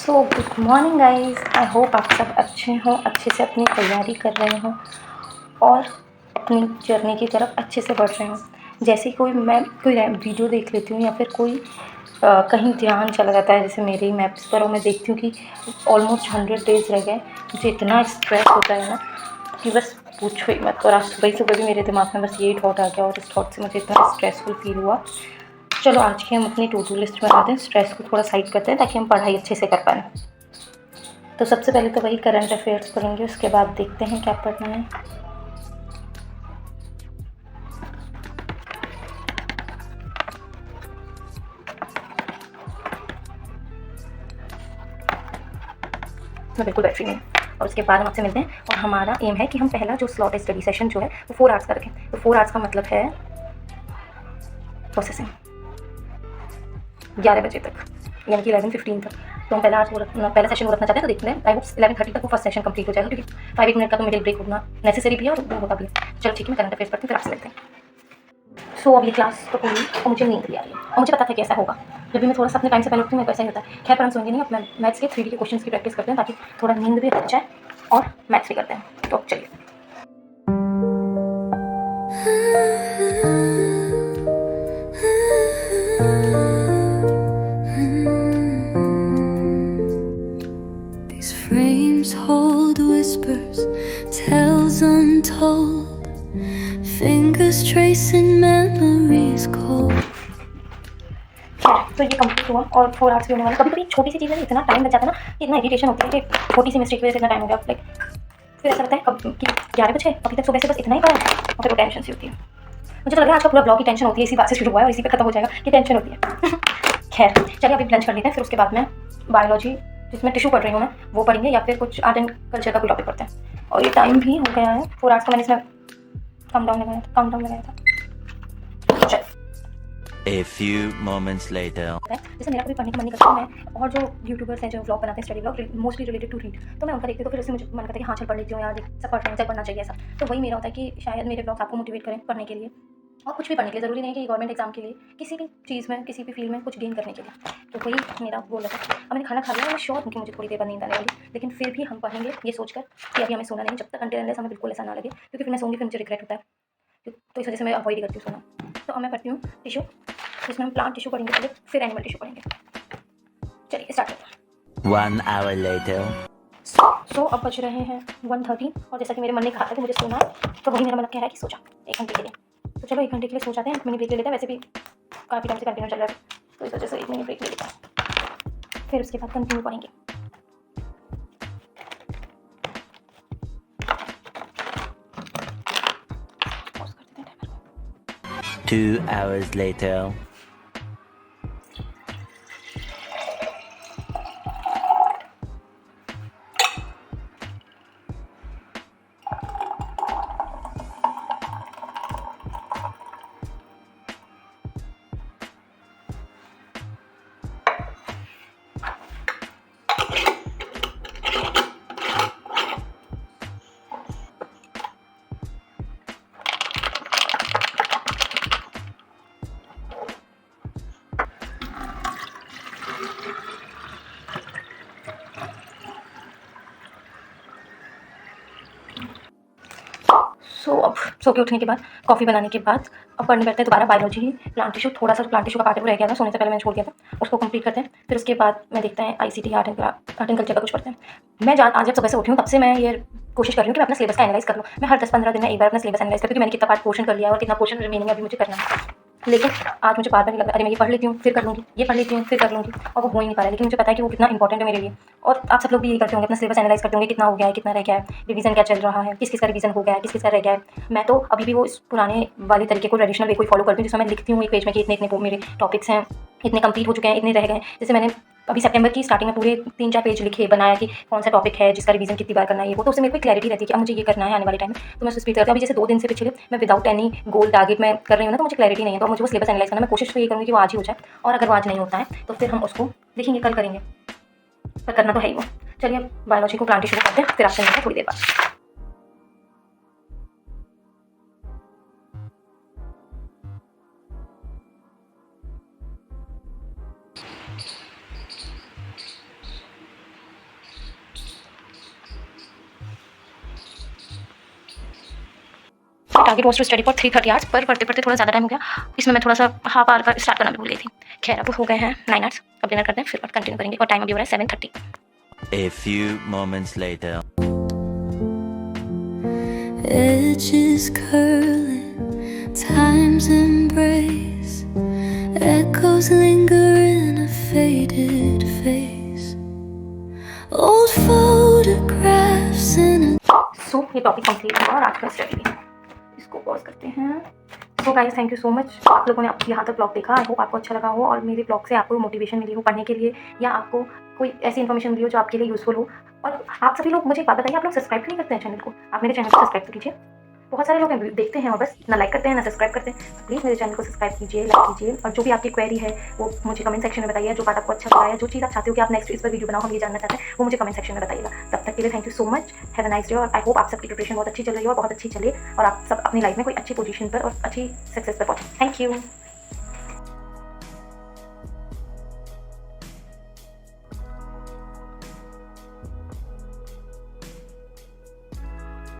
So good morning guys, I hope आप सब अच्छे हों, अच्छे से अपनी तैयारी कर रहे हों और अपनी जर्नी की तरफ अच्छे से बढ़ रहे हों। जैसे मैं कोई वीडियो देख लेती हूँ या फिर कोई कहीं ध्यान चला जाता है, जैसे मेरे मैप्स पर, और मैं देखती हूँ कि ऑलमोस्ट 100 डेज़ रह गए। मुझे इतना स्ट्रेस होता है ना कि बस पूछो ही मत। और आज सुबह सुबह भी मेरे दिमाग में बस यही थॉट आ गया और इस थॉट से मुझे इतना स्ट्रेसफुल फील हुआ। चलो आज की हम अपनी टू डू लिस्ट बनाते हैं, स्ट्रेस को थोड़ा साइड करते हैं ताकि हम पढ़ाई अच्छे से कर पाएँ। तो सबसे पहले तो वही करंट अफेयर्स पढ़ेंगे, उसके बाद देखते हैं क्या पढ़ना है। मैं बिल्कुल बैटरी में और उसके बाद हम आपसे मिलते हैं। और हमारा एम है कि हम पहला जो स्लॉट है स्टडी सेशन जो है वो 4 आवर्स का रखें। तो 4 आवर्स का मतलब है प्रोसेसिंग 11 बजे तक, यानी कि 11:15 तक। तो हम पहला सेशन वो रखना चाहते हैं। तो देखते हैं, आई होप 11:30 तक वो फर्स्ट सेशन कंप्लीट हो जाएगा, क्योंकि 5 मिनट का तो मिडिल ब्रेक होना नेसेसरी भी है और वो होगा भी है। चलो ठीक है, मैं करंट अफेयर्स पढ़ती हूँ, फिर आपसे मिलते हैं। सो अब ये क्लास तो पूरी और मुझे नींद भी आ रही है और मुझे पता था कि ऐसा होगा। जब भी मैं थोड़ा सा अपने टाइम से पहले उठती हूँ, मेरे को ऐसा ही होता है। खैर, पर हम सोएंगे नहीं, अब मैथ्स के 3D के क्वेश्चंस की प्रैक्टिस करते हैं ताकि थोड़ा नींद भी अच्छा है और मैथ्स भी करते हैं। तो चलिए। These frames hold whispers, tales untold, fingers tracing memories cold. तो ये कंप्लीट हुआ और 4 आवर्स भी होने वाले। कभी कभी छोटी सी चीज़ें इतना टाइम लग जाता है ना कि इतना इरिटेशन होती है कि छोटी सी मिस्टेक की वजह से इतना टाइम हो गया। लाइक फिर ऐसा लगता है कब कि 11 बजे अभी तक सुबह से बस इतना ही पढ़ा है, और फिर वो टेंशन सी होती है। मुझे तो लग रहा है आज का पूरा ब्लॉग की टेंशन होती है, इसी बात से शुरू हुआ है और इसी पे खत्म हो जाएगा कि टेंशन होती है। खैर चलिए, अभी लंच कर लेते हैं, फिर उसके बाद में बायोलॉजी जिसमें टिश्यू पढ़ रही हूँ मैं वो पढ़ेंगे, या फिर कुछ आर्ट एंड कल्चर का कोई टॉपिक पढ़ते हैं। और ये टाइम भी हो गया है 4 आवर्स का, मैंने इसमें काउंटडाउन लगाया था। A few moments later. जैसे मेरा कभी पढ़ने का मन नहीं करता, मैं और जो यूट्यूबर्स हैं जो व्लॉग बनाते हैं study vlog mostly related to read, तो मैं उनका देखती हूँ। तो फिर उससे मुझे मन करता है कि हाँ चल पढ़ लेती हूँ यार, सब पढ़ना चाहिए ऐसा। तो वही मेरा होता है कि शायद मेरे व्लॉग्स आपको मोटिवेट करें पढ़ने के लिए, और कुछ भी पढ़ने के लिए। ज़रूरी नहीं है कि गवर्नमेंट एग्जाम के लिए, किसी भी चीज़ में, किसी भी फील्ड में कुछ गेन करने के लिए। तो वही मेरा गोल है। अब मैंने खाना खा लिया, मैं श्योर हूँ कि मुझे थोड़ी देर बाद नींद आने वाली, लेकिन फिर भी हम पढ़ेंगे ये सोचकर कि अभी हमें सोना नहीं, जब तक अनटिल अनलेस हमें बिल्कुल ऐसा ना लगे, क्योंकि फिर मैं सोऊंगी फिर मुझे रिग्रेट होता है। तो इस वजह से मैं अवॉइड ही करती हूँ सोना। तो अब मैं पढ़ती हूँ टिश्यू, इसमें हम प्लांट टिश्यू पढ़ेंगे पहले, फिर एनिमल टिश्यू पढ़ेंगे। चलिए स्टार्ट करते हैं। 1 hour later. सो अब बज रहे हैं 1:30 और जैसा कि मेरे मन ने कहा था कि मुझे सोना है, तो वही मेरा मन कह रहा है कि सो जा 1 घंटे के लिए। तो चलो 1 घंटे के लिए सो जाते हैं, 1 मिनट ब्रेक ले लेते हैं। वैसे भी काफ़ी टाइम से कंटिन्यू चल रहा है, तो इस वजह से 1 मिनट ब्रेक ले लेते हैं, फिर उसके बाद कंटिन्यू पढ़ेंगे। पॉज कर देते हैं टाइमर को। 2 hours later. सो अब सो के उठने के बाद, कॉफ़ी बनाने के बाद अब पढ़ने बैठते हैं दोबारा बायोलॉजी। प्लांट टिश्यू, थोड़ा सा प्लांट टिश्यू का पार्ट है वो रह गया था, सोने से पहले मैंने छोड़ दिया था, उसको कंप्लीट करते हैं। फिर उसके बाद मैं देखते हैं ICT आर्ट एंड कल्चर का कुछ पढ़ते हैं। मैं आज जब सुबह से उठी हूँ तब से मैं ये कोशिश कर रही हूँ कि मैं अपना सिलेबस का एनालाइज कर लूँ। मैं हर 10-15 दिन में एक बार अपना सिलेबस एनालाइज करती हूँ कि मैंने कितना पार्ट पोर्शन कर लिया और कितना पोर्शन रिमेनिंग अभी मुझे करना है। लेकिन आज मुझे बार-बार लग रहा है, अरे मैं ये पढ़ लेती हूँ फिर कर लूँगी, ये पढ़ लेती हूँ फिर कर लूँगी, और वो हो ही नहीं पा रहा है। लेकिन मुझे पता है कि वो कितना इंपॉर्टेंट है मेरे लिए। और आप सब लोग भी यही करते होंगे, अपना सिलेबस एनालाइज करते होंगे, कितना हो गया है, कितना रह गया है, रिवीजन क्या चल रहा है, किस-किस का रिवीजन हो गया है, किस-किस का रह गया है। मैं तो अभी भी वो इस पुराने वाले तरीके को, ट्रेडिशनल वे को फॉलो करती हूँ, जिसमें मैं लिखती हूँ एक पेज में कि इतने-इतने मेरे टॉपिक्स हैं, इतने कंप्लीट हो चुके हैं, इतने रह गए हैं। जैसे मैंने अभी सितंबर की स्टार्टिंग में पूरे 3-4 पेज लिखे, बनाया कि कौन सा टॉपिक है जिसका रिवीजन कितनी बार करना है, ये वो। तो उससे मेरे को क्लैरिटी रहती है कि अब मुझे ये करना है आने वाले टाइम में, तो मैं उसको स्पीड करती हूँ। अभी जैसे 2 दिन से पिछले मैं विदाउट एनी गोल टारगेट मैं कर रही हूँ ना, तो मुझे क्लैरिटी नहीं है, तो मुझे वो सिलेबस एनालाइज करना, मैं कोशिश तो ये करूँगी कि वो आज ही हो जाए, और अगर वो आज नहीं होता है तो फिर हम उसको देखेंगे, कल करेंगे, पर करना तो है ही वो। चलिए अब बायोलॉजी को प्लांट टिश्यू करते हैं, फिर आपसे मिलते हैं थोड़ी देर बाद। Target was to study for 3:30 hours, पर पढ़ते पढ़ते थोड़ा ज़्यादा टाइम हो गया, इसमें मैं थोड़ा सा हाफ आवर का स्टार्ट करना भी भूल गई थी। खैर अब हो गए हैं 9 आवर्स, अब डिनर करते हैं फिर कंटिन्यू करेंगे और टाइम अभी हो रहा है 7:30। A few moments later. Edges curling, time's embrace, echoes linger in a faded face, old photographs in a सो ये टॉपिक कंप्लीट हुआ और आज का स्टडी भी। इसको पॉज करते हैं। So guys thank you so much, आप लोगों ने यहाँ तक ब्लॉग देखा। आई होप आपको अच्छा लगा हो और मेरे ब्लॉग से आपको मोटिवेशन मिली हो पढ़ने के लिए, या आपको कोई ऐसी इन्फॉर्मेशन मिली हो जो आपके लिए यूज़फुल हो। और आप सभी लोग मुझे एक बात बताइए, आप लोग सब्सक्राइब नहीं करते हैं चैनल को? आप मेरे चैनल को सब्सक्राइब तो कीजिए। बहुत सारे लोग हैं देखते हैं और बस ना लाइक करते हैं ना सब्सक्राइब करते हैं। तो प्लीज़ मेरे चैनल को सब्सक्राइब कीजिए, लाइक कीजिए, और जो भी आपकी क्वेरी है वो मुझे कमेंट सेक्शन में बताइए। जो बात आपको अच्छा लगा है, जो चीज़ आप चाहते हो कि आप नेक्स्ट इस पर वीडियो बनाओ, हम ये जानना चाहते हैं, वो मुझे कमेंट सेक्शन में बताइएगा। तब तक के लिए thank you so much, have a nice day. और आई होप आप सबकी प्रिपरेशन बहुत अच्छी चल रही है और बहुत अच्छी चले, और आप सब अपनी लाइफ में कोई अच्छी पोजीशन पर और अच्छी सक्सेस पर पहुँचे। Thank you.